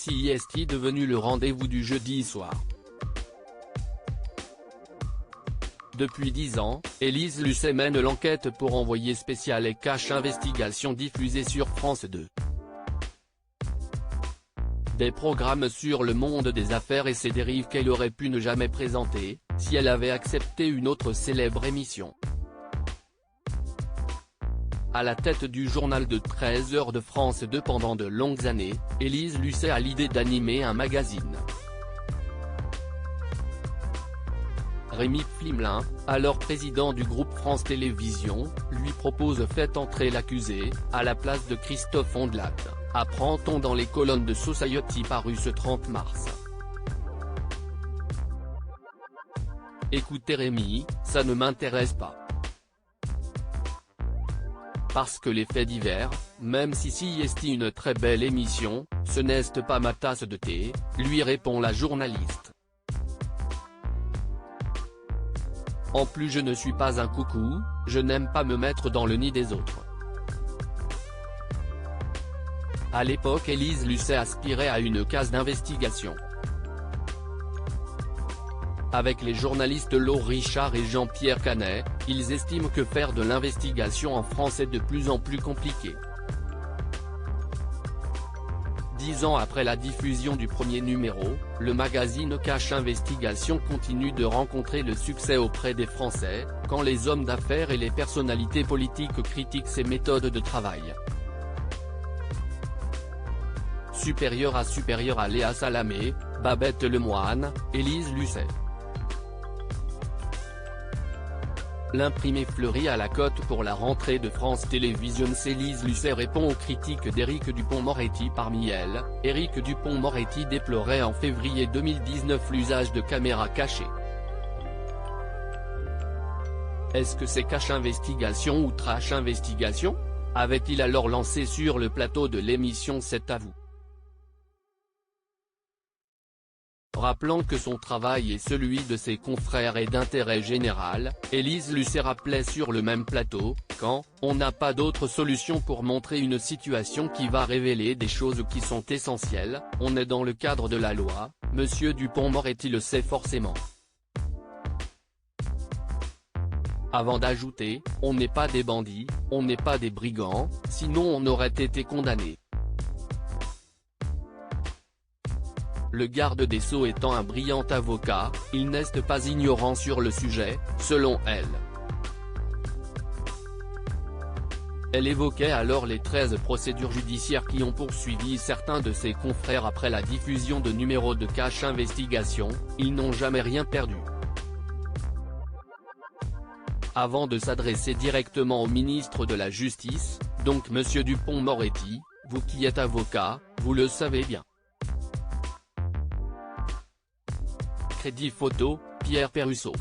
CIST devenu le rendez-vous du jeudi soir. Depuis 10 ans, Élise Lucet mène l'enquête pour Envoyé spécial et Cache Investigation diffusée sur France 2. Des programmes sur le monde des affaires et ses dérives qu'elle aurait pu ne jamais présenter, si elle avait accepté une autre célèbre émission. À la tête du journal de 13 heures de France 2 pendant de longues années, Élise Lucet a l'idée d'animer un magazine. Rémi Flimelin, alors président du groupe France Télévisions, lui propose Faites entrer l'accusé, à la place de Christophe Ondelat, apprend-on dans les colonnes de Society paru ce 30 mars. Écoutez Rémi, ça ne m'intéresse pas. Parce que les faits divers, même si CIST une très belle émission, ce n'est pas ma tasse de thé, lui répond la journaliste. En plus je ne suis pas un coucou, je n'aime pas me mettre dans le nid des autres. À l'époque Élise Lucet aspirait à une case d'investigation. Avec les journalistes Laure Richard et Jean-Pierre Canet, ils estiment que faire de l'investigation en France est de plus en plus compliqué. 10 ans après la diffusion du premier numéro, le magazine Cache Investigation continue de rencontrer le succès auprès des Français, quand les hommes d'affaires et les personnalités politiques critiquent ses méthodes de travail. Supérieur à Léa Salamé, Babette Lemoine, Élise Lucet. L'imprimé fleuri à la cote pour la rentrée de France Télévisions. Élise Lucet répond aux critiques d'Éric Dupond-Moretti. Parmi elles, Éric Dupond-Moretti déplorait en février 2019 l'usage de caméras cachées. Est-ce que c'est Cache Investigation ou Trash Investigation ? Avait-il alors lancé sur le plateau de l'émission C'est à vous. Rappelant que son travail et celui de ses confrères est d'intérêt général, Élise Lucet rappelait sur le même plateau, quand « on n'a pas d'autre solution pour montrer une situation qui va révéler des choses qui sont essentielles, on est dans le cadre de la loi, Monsieur Dupond-Moretti le sait forcément ». Avant d'ajouter « on n'est pas des bandits, on n'est pas des brigands, sinon on aurait été condamnés ». Le garde des Sceaux étant un brillant avocat, il n'est pas ignorant sur le sujet, selon elle. Elle évoquait alors les 13 procédures judiciaires qui ont poursuivi certains de ses confrères après la diffusion de numéros de Cache Investigation, ils n'ont jamais rien perdu. Avant de s'adresser directement au ministre de la Justice, donc Monsieur Dupond-Moretti, vous qui êtes avocat, vous le savez bien. Crédit photo, Pierre Perrusso.